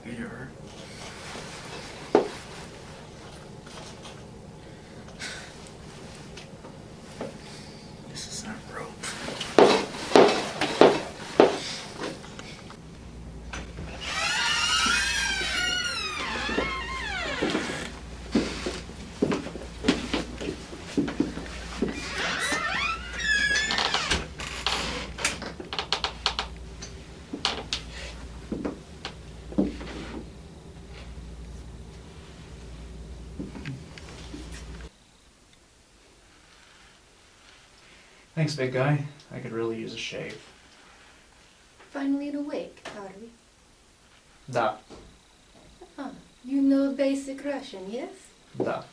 here. This is not rope. Thanks, big guy. I could really use a shave. Finally awake, are we? Da. Ah, you know basic Russian, yes? Da.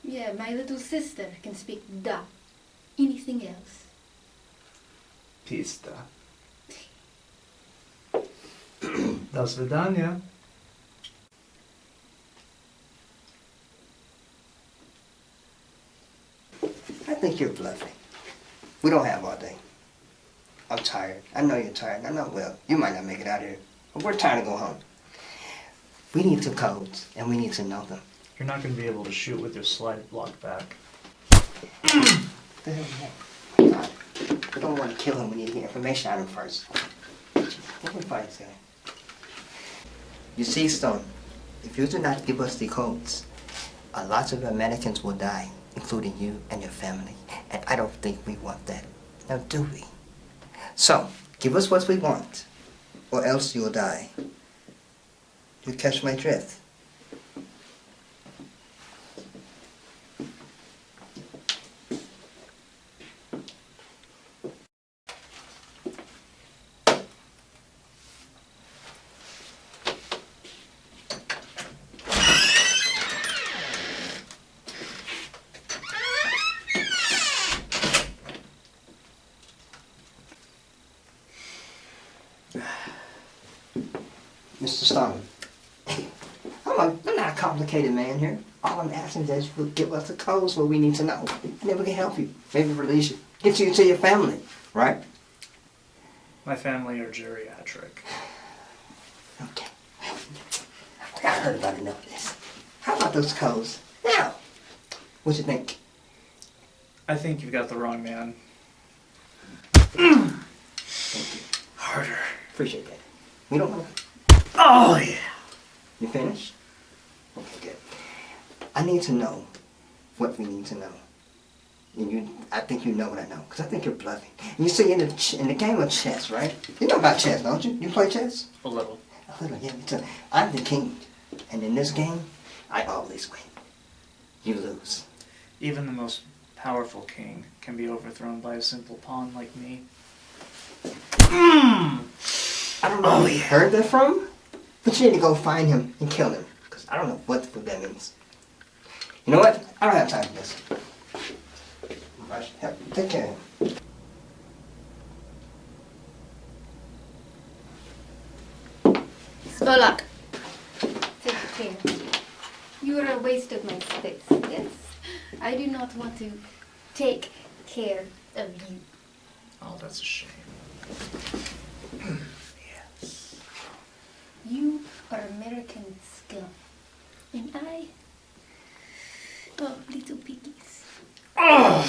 Yeah, my little sister can speak da. Anything else? Pista. До свидания. I think you're bluffing. We don't have all day. I'm tired. I know you're tired. I know, well, you might not make it out here. But we're trying to go home. We need some codes, and we need to know them. You're not going to be able to shoot with your slide block back. The hell is that? My God. We don't want to kill him. We need to get information out of him first. What we find this guy? You see, Stone, if you do not give us the codes, a lot of Americans will die, including you and your family. And I don't think we want that. Now, do we? So, give us what we want, or else you'll die. You catch my drift? Mr. Stone, I'm not a complicated man here. All I'm asking is that you will give us the codes what we need to know. And then we can help you. Maybe release you. Get you to your family, right? My family are geriatric. Okay. I heard about enough of this. How about those codes? Now, what you think? I think you've got the wrong man. Thank you. Harder. Appreciate that. We don't want to... Oh, yeah. You finished? Okay, good. I need to know what we need to know. And I think you know what I know, because I think you're bluffing. And you see, in the game of chess, right? You know about chess, don't you? You play chess? A little. A little, yeah, me too. I'm the king. And in this game, I always win. You lose. Even the most powerful king can be overthrown by a simple pawn like me. I don't know where you heard that from, but you need to go find him and kill him, because I don't know what the fuck that means. You know what? I don't have time for this. Take care of him. Spolak, take a chair. You are a waste of my space, yes? I do not want to take care of you. Oh, that's a shame. Yes. You are American scum. And little piggies. Oh!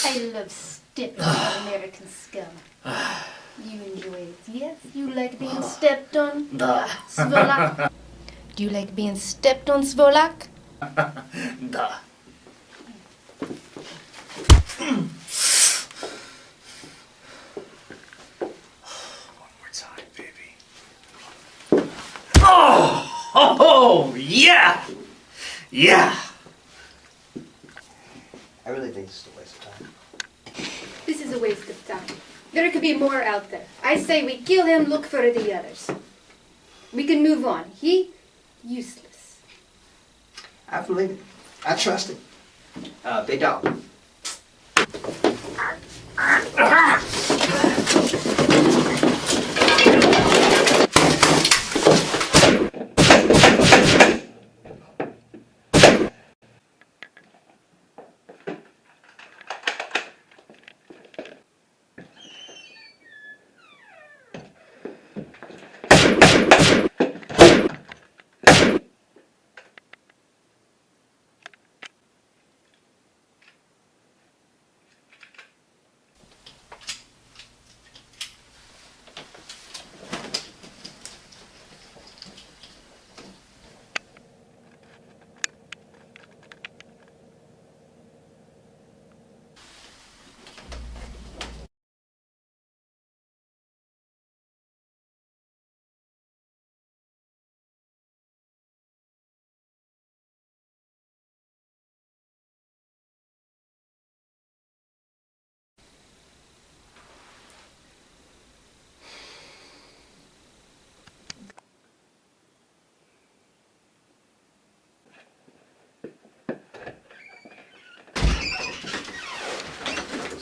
I love stepping on American scum. You enjoy it, yes? You like being stepped on? Svolak? Do you like being stepped on, Svolak? Duh. One more time, baby. Oh, yeah! Yeah! I really think this is a waste of time. This is a waste of time. There could be more out there. I say we kill him, look for the others. We can move on. He, useless. I believe it. I trust it. Big dog.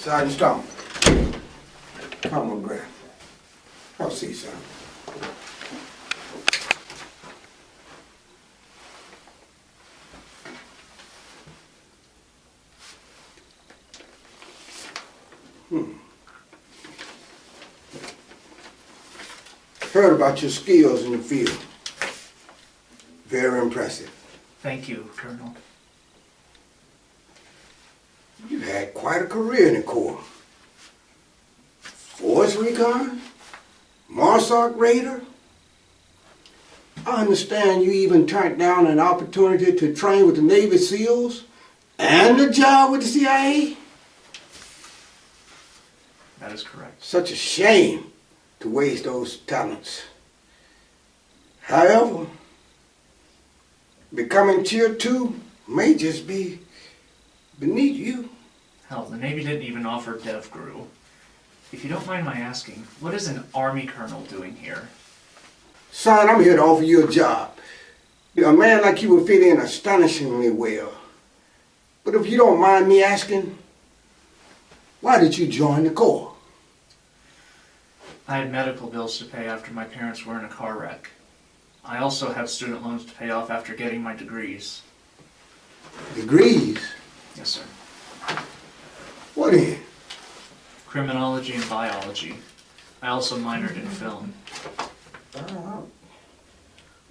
Sergeant Stone. Come on, McGrath. Have a seat, son. Heard about your skills in the field. Very impressive. Thank you, Colonel. You've had quite a career in the Corps. Force Recon? Marsoc Raider? I understand you even turned down an opportunity to train with the Navy SEALs and a job with the CIA? That is correct. Such a shame to waste those talents. However, becoming Tier 2 may just be beneath you. Hell, the Navy didn't even offer DevGru. If you don't mind my asking, what is an Army Colonel doing here? Son, I'm here to offer you a job. A man like you will fit in astonishingly well. But if you don't mind me asking, why did you join the Corps? I had medical bills to pay after my parents were in a car wreck. I also have student loans to pay off after getting my degrees. Degrees? Yes, sir. What in? Criminology and biology. I also minored in film.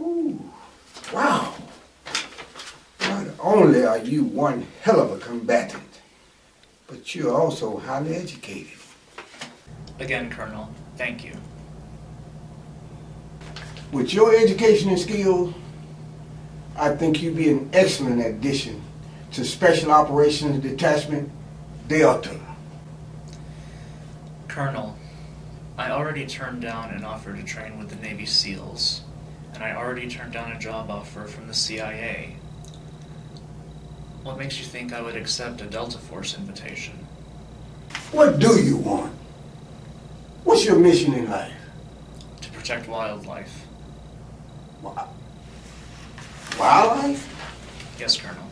Ooh, wow. Not only are you one hell of a combatant, but you're also highly educated. Again, Colonel, thank you. With your education and skills, I think you'd be an excellent addition to Special Operations Detachment Delta. Colonel, I already turned down an offer to train with the Navy SEALs, and I already turned down a job offer from the CIA. What makes you think I would accept a Delta Force invitation? What do you want? What's your mission in life? To protect wildlife. Wildlife? Yes, Colonel.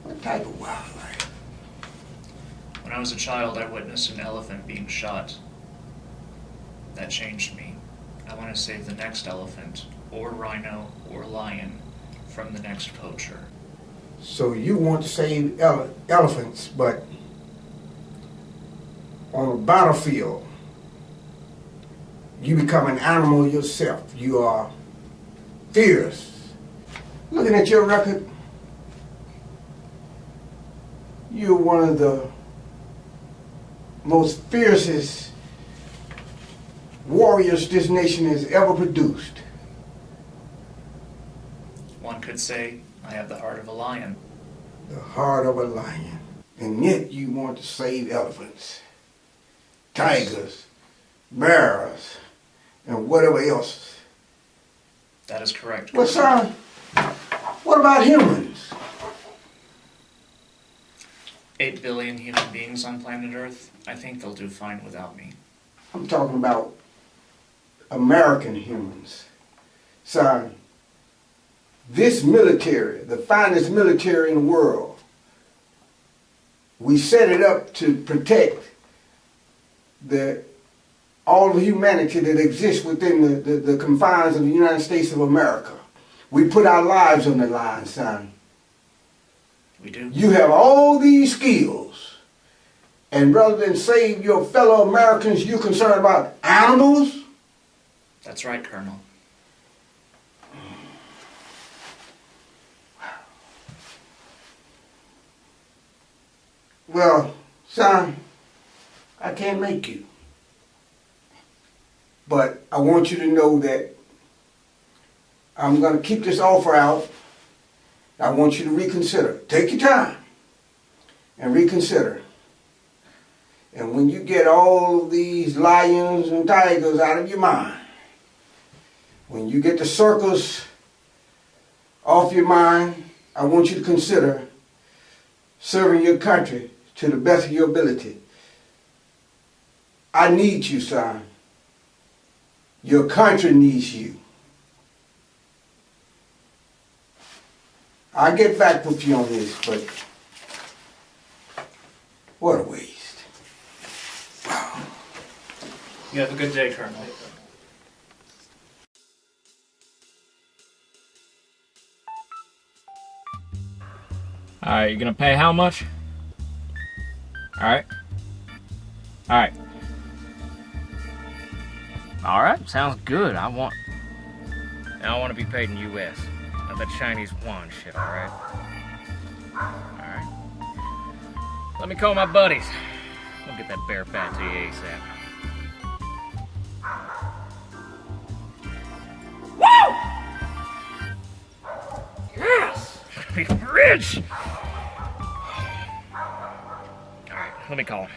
What type of wildlife? When I was a child, I witnessed an elephant being shot. That changed me. I want to save the next elephant, or rhino, or lion, from the next poacher. So you want to save elephants, but on a battlefield, you become an animal yourself. You are fierce. Looking at your record, you're one of the most fiercest warriors this nation has ever produced. One could say I have the heart of a lion. The heart of a lion. And yet you want to save elephants, tigers, bears, and whatever else. That is correct. Well, son, what about humans? 8 billion human beings on planet Earth. I think they'll do fine without me. I'm talking about American humans. Son, this military, the finest military in the world, we set it up to protect all of humanity that exists within the confines of the United States of America. We put our lives on the line, son. We do. You have all these skills, and rather than save your fellow Americans, you're concerned about animals? That's right, Colonel. Well, son, I can't make you. But I want you to know that I'm going to keep this offer out. I want you to reconsider. Take your time and reconsider. And when you get all of these lions and tigers out of your mind, when you get the circus off your mind, I want you to consider serving your country to the best of your ability. I need you, son. Your country needs you. I'll get back with you on this, but What a waste. Wow. You have a good day, Colonel. Alright, you gonna pay how much? Alright. Alright. Alright, sounds good. I want to be paid in US. Not that Chinese yuan shit, alright? Alright. Let me call my buddies. We'll get that bear fat to you ASAP. Woo! Yes! Be rich! Alright, let me call him.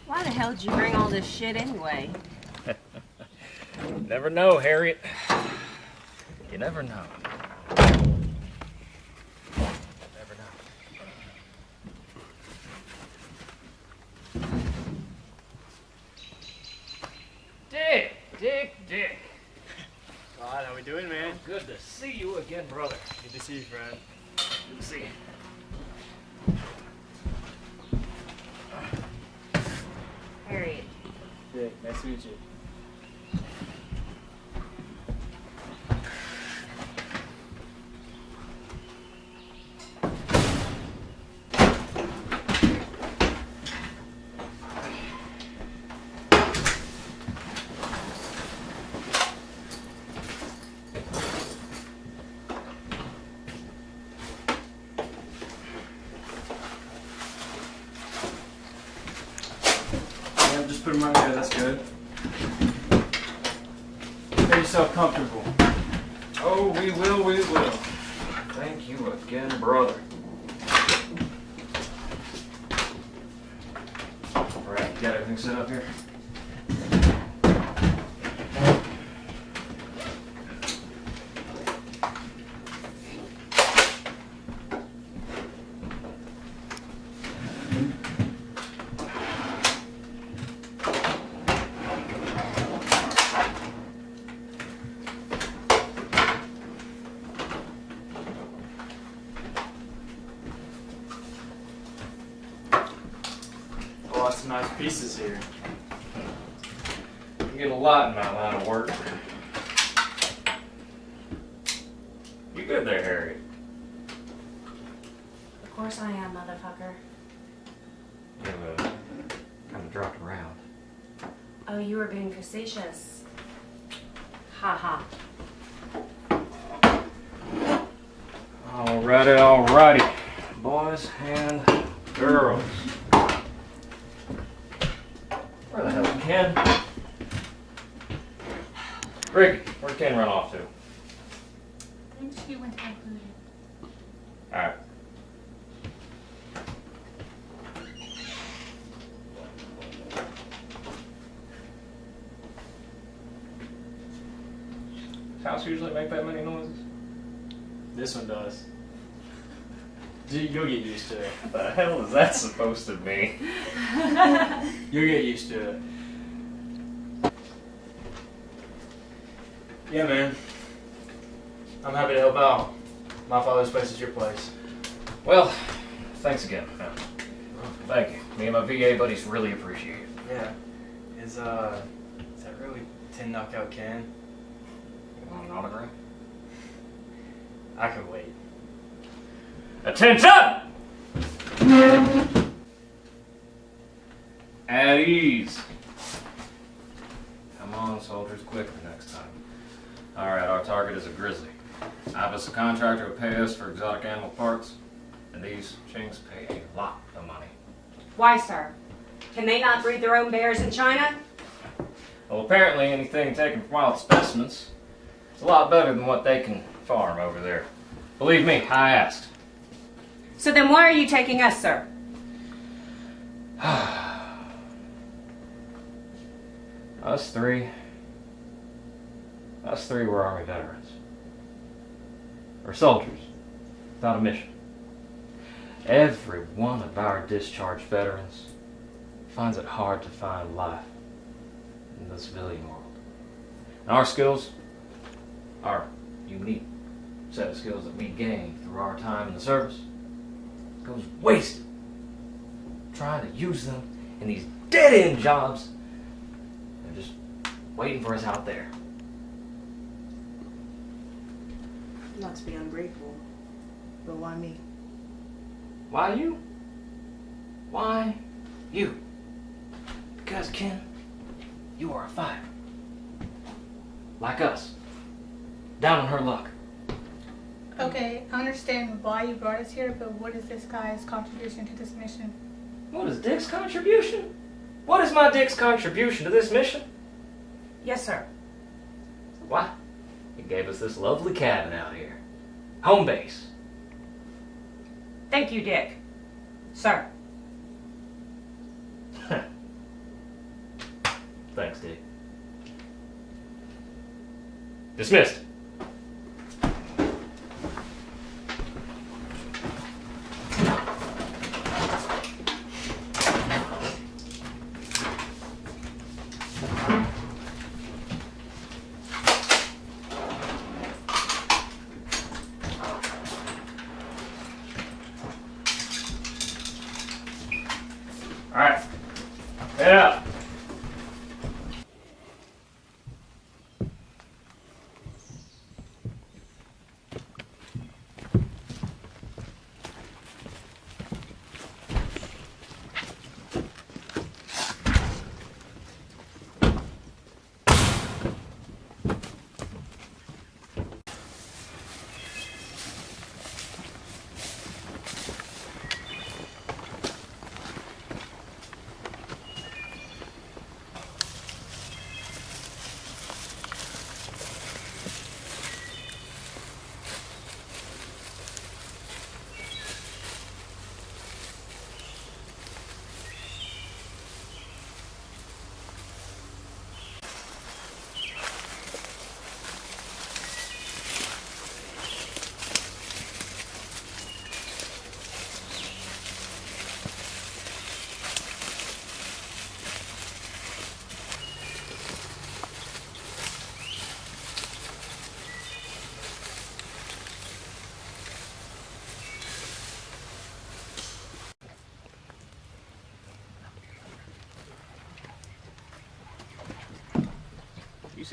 Why the hell did you bring all this shit anyway? Never know, Harriet. You never know. Never know. Dick. Clyde, how we doing, man? Good to see you again, brother. Good to see you, friend. Good to see you. Harriett. Dick, nice to meet you. Just put them right there, that's good. Make yourself comfortable. Oh, we will. Thank you again, brother. Alright, got everything set up here? Lots of nice pieces here. You get a lot in my line of work. You good there, Harriett? Of course I am, motherfucker. You kind of dropped around. Oh, you were being facetious. Ha ha. Alrighty, alrighty. Boys and girls. Where the hell is Ken? Rikki, where'd Ken run off to? I think she went to my booty. Alright. Does house usually make that many noises? This one does. You'll get used to it. What the hell is that supposed to mean? You'll get used to it. Yeah, man. I'm happy to help out. My father's place is your place. Well, thanks again. Thank you. Me and my VA buddies really appreciate it. Yeah. Is that really 10 knockout Ken? You want an autograph? I can wait. Attention! At ease. Come on, soldiers, quicker next time. Alright, our target is a grizzly. I have us a contractor who pay us for exotic animal parts, and these chinks pay a lot of money. Why, sir? Can they not breed their own bears in China? Well, apparently anything taken from wild specimens is a lot better than what they can farm over there. Believe me, I asked. So then why are you taking us, sir? Us three were Army veterans. Or soldiers, without a mission. Every one of our discharged veterans finds it hard to find life in the civilian world. And our skills, our unique set of skills that we gained through our time in the service, goes wasted trying to use them in these dead-end jobs. They're just waiting for us out there. Not to be ungrateful, but why me? Why you? Why you? Because, Ken, you are a fighter. Like us. Down on her luck. Okay, I understand why you brought us here, but what is this guy's contribution to this mission? What is Dick's contribution? What is my Dick's contribution to this mission? Yes, sir. Why? He gave us this lovely cabin out here. Home base. Thank you, Dick. Sir. Thanks, Dick. Dismissed. All right. Head out.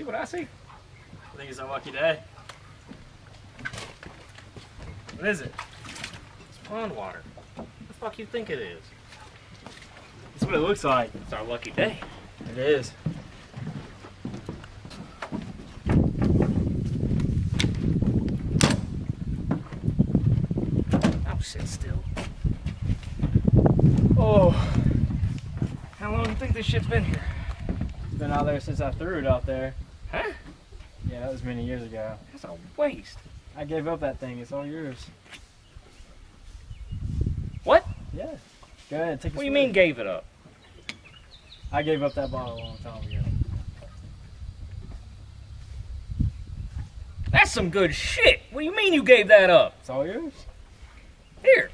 see what I see? I think it's a lucky day. What is it? It's pond water. What the fuck you think it is? That's what it looks like. It's our lucky day. It is. Oh, sit still. Oh, How long do you think this shit's been here? it's been out there since I threw it out there. Huh? Yeah, that was many years ago. That's a waste. I gave up that thing. It's all yours. What? Yeah. Go ahead, take a What do you swig. mean gave it up? I gave up that bottle a long time ago. That's some good shit. What do you mean you gave that up? It's all yours? Here.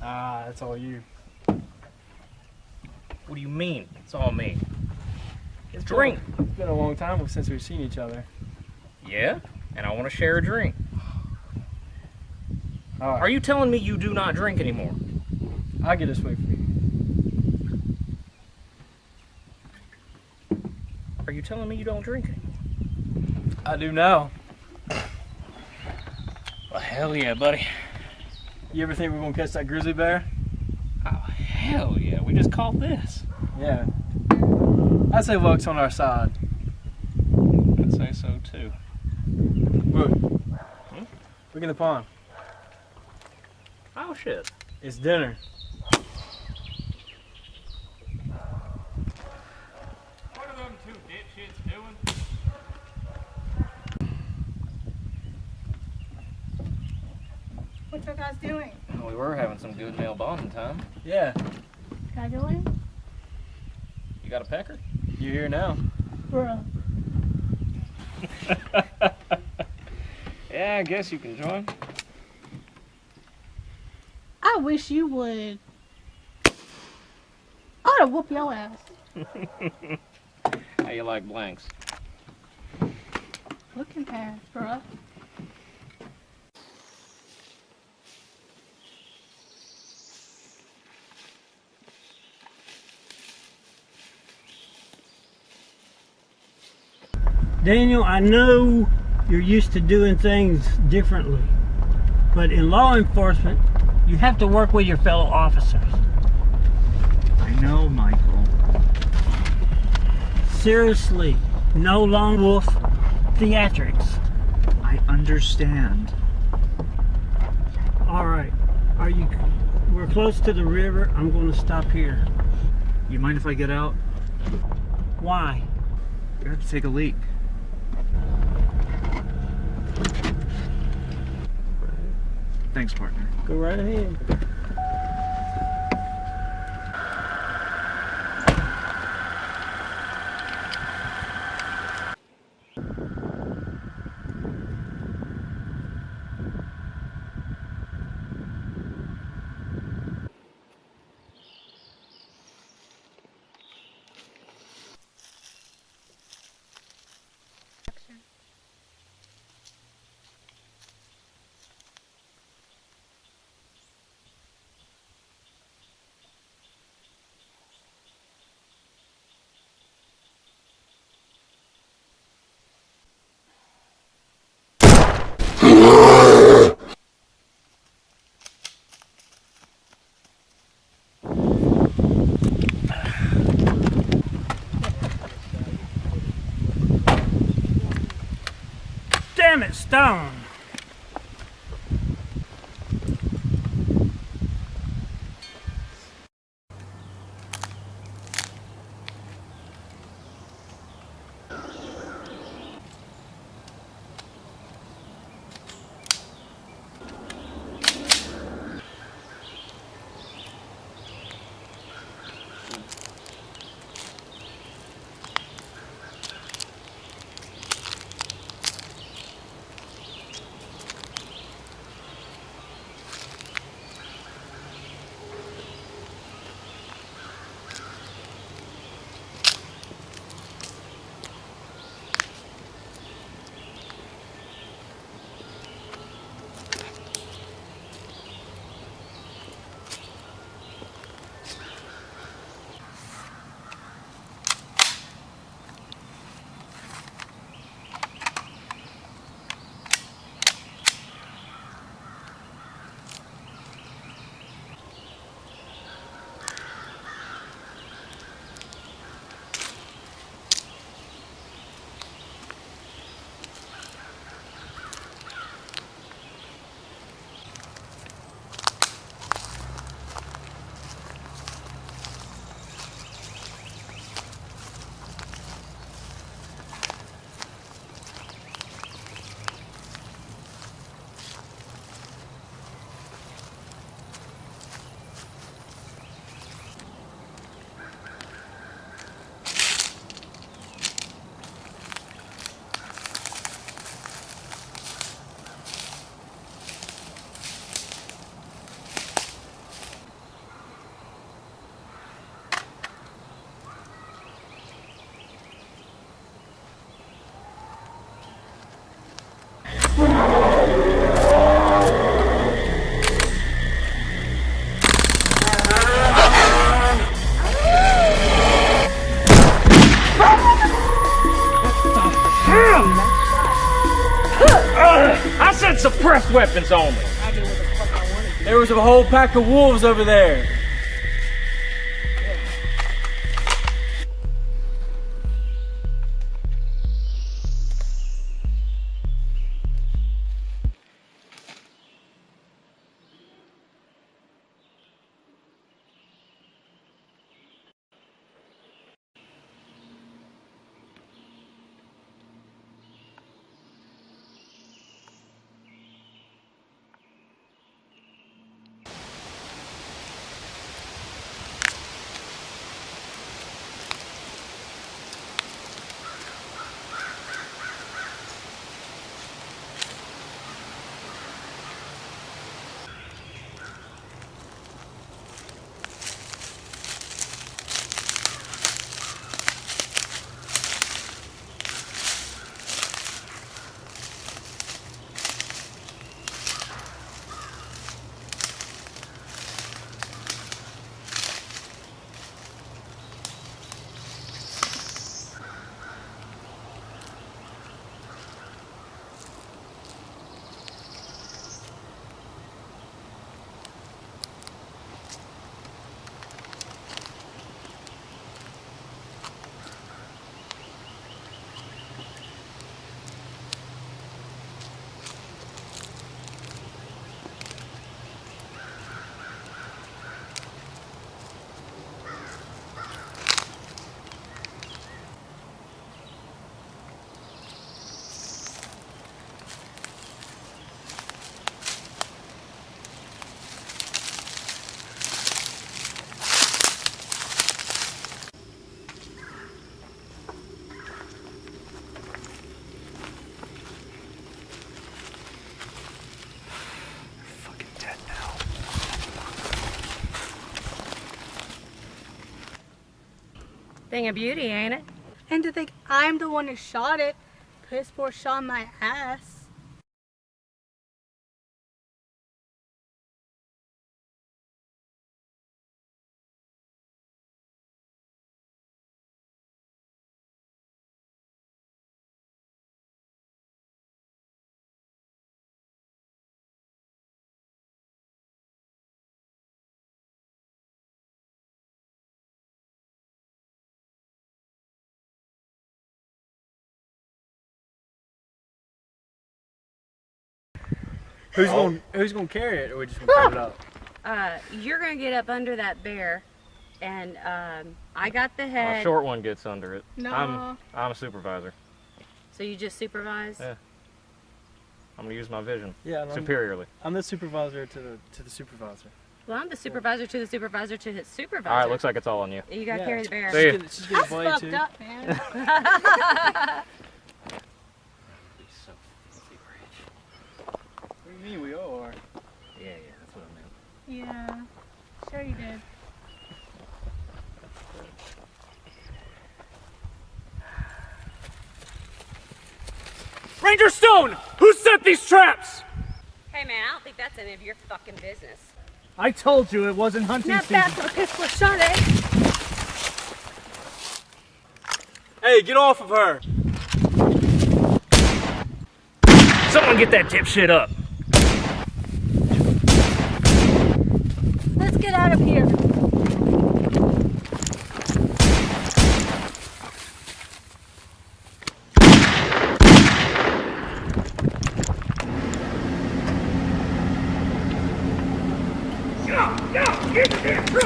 Ah, that's all you. What do you mean? It's all me. It's drink. It's been a long time since we've seen each other. Yeah? And I want to share a drink. All right. Are you telling me you do not drink anymore? I'll get a swig for you. Are you telling me you don't drink anymore? I do now. Well, hell yeah, buddy. You ever think we're gonna catch that grizzly bear? Oh, hell yeah. We just caught this. Yeah. I'd say luck's on our side. I'd say so, too. Look. Look in the pond. Oh, shit. It's dinner. What are them two dipshits doing? What you guys doing? We were having some good male bonding time. Yeah. Can I go in? You got a pecker? You're here now. Bruh. Yeah, I guess you can join. I wish you would. I ought to whoop your ass. How you like blanks? Looking ass, bruh. Daniel, I know you're used to doing things differently, but in law enforcement, you have to work with your fellow officers. I know, Michael. Seriously, no lone wolf theatrics. I understand. All right, we're close to the river. I'm going to stop here. You mind if I get out? Why? I have to take a leak. Thanks, partner. Go right ahead. Damn it, Stone! weapons only. I do what the fuck I want to do. There was a whole pack of wolves over there. Thing of beauty, ain't it? And to think I'm the one who shot it. Piss poor shot my ass. Who's gonna carry it, or we just gonna cut it up? You're gonna get up under that bear, and I got the head. A short one gets under it. No. I'm a supervisor. So you just supervise? Yeah. I'm gonna use my vision. Yeah. Superiorly. I'm the supervisor to the supervisor. Well, I'm the supervisor to the supervisor to his supervisor. All right, looks like it's all on you. You gotta carry the bear. See ya. She's That's getting fucked too. up, man. What do you mean we all are? Yeah, that's what I meant. Yeah, sure you did. Ranger Stone! Who set these traps? Hey man, I don't think that's any of your fucking business. I told you it wasn't hunting Not season. bad for a piss poor shot, eh? Hey, get off of her! Someone get that dipshit up. Let's get out of here. Get the damn truck!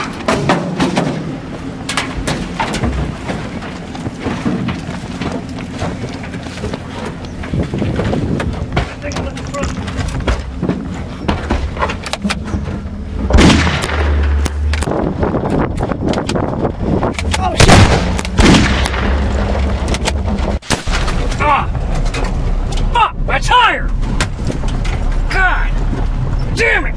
Take a look at the front. Oh shit! Ah! Fuck! My tire! God! Damn it!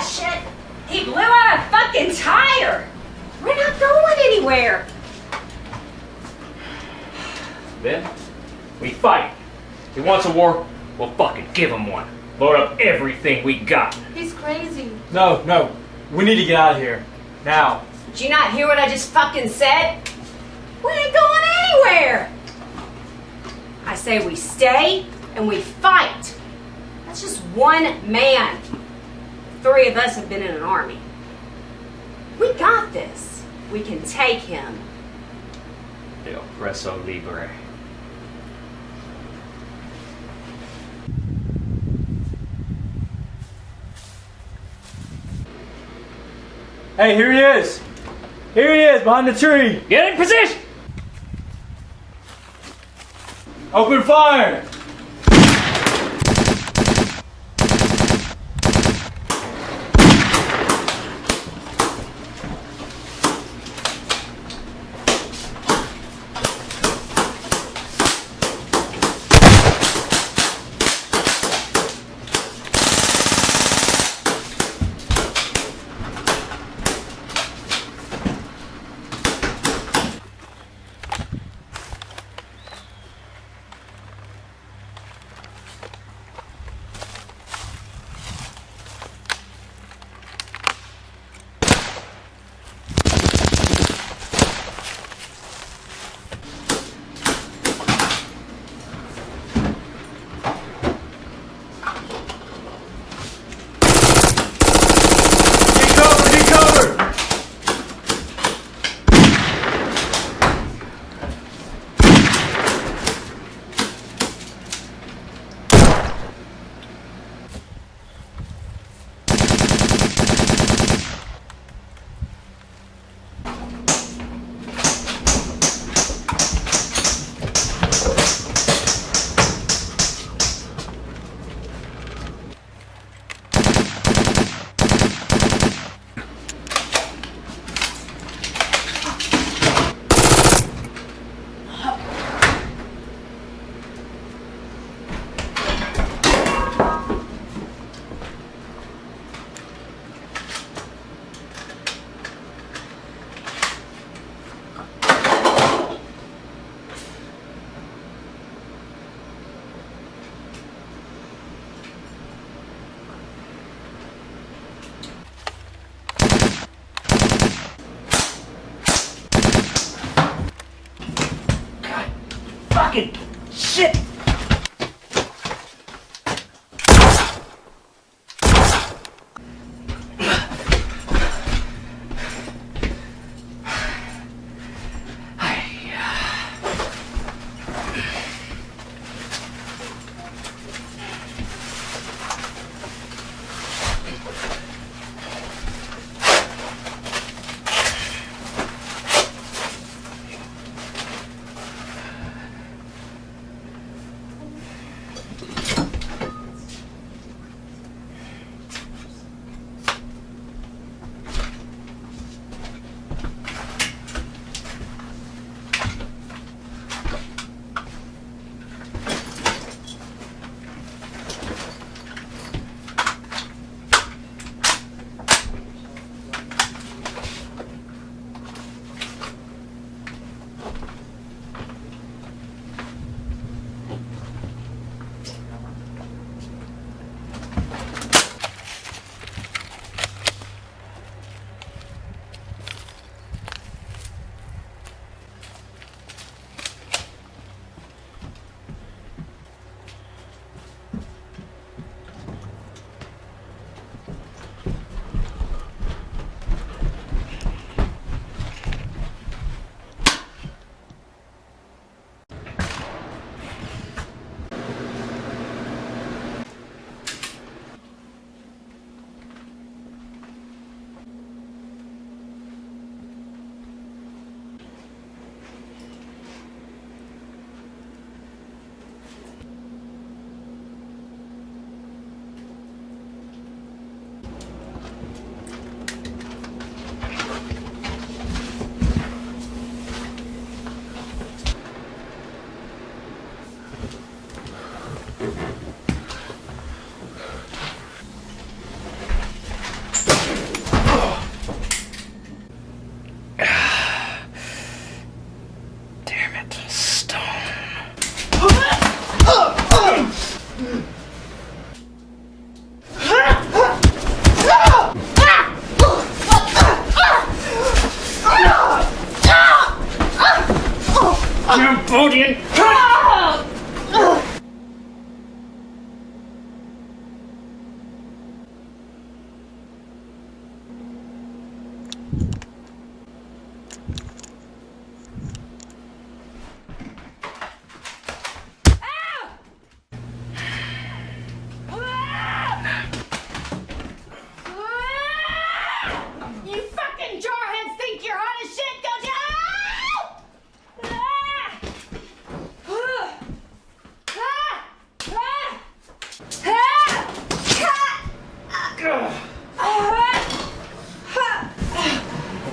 shit! He blew out a fucking tire! We're not going anywhere! Then, we fight. He wants a war, we'll fucking give him one. Load up everything we got. He's crazy. No. We need to get out of here. Now. Did you not hear what I just fucking said? We ain't going anywhere! I say we stay and we fight. That's just one man. 3 of us have been in an army. We got this. We can take him. El preso libre. Hey, here he is! Here he is, behind the tree! Get in position! Open fire! Fucking shit!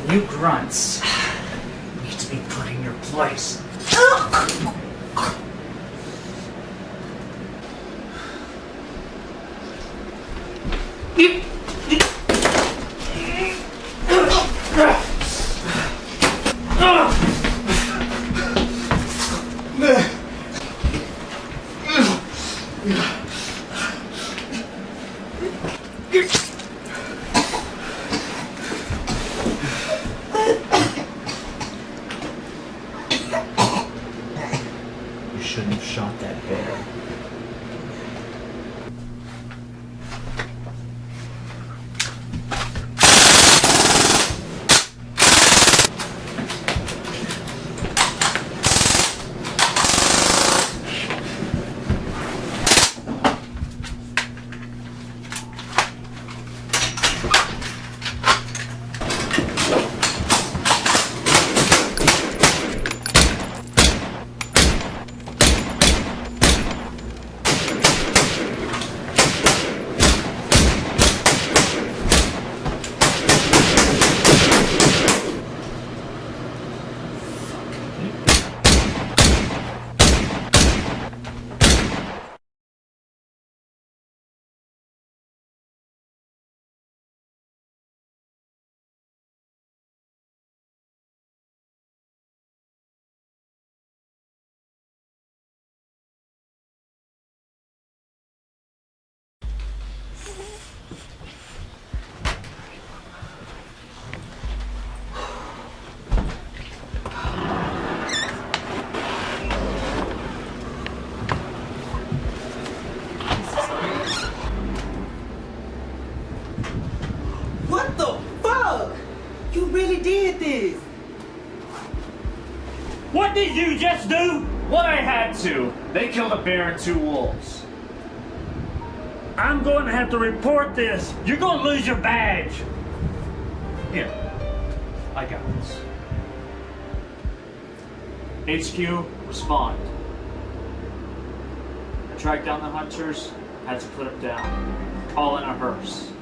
You grunts need to be put in your place. You shouldn't have shot that bear. What the fuck? You really did this. What did you just do? What I had to. They killed a bear and 2 wolves. I'm going to have to report this. You're going to lose your badge. Here. I got this. HQ, respond. I tracked down the hunters, had to put them down. All in a hearse.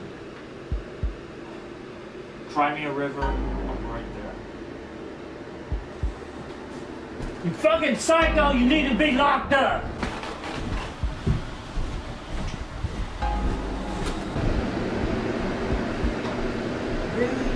Cry me a river, I'm right there. You fucking psycho, you need to be locked up. Really?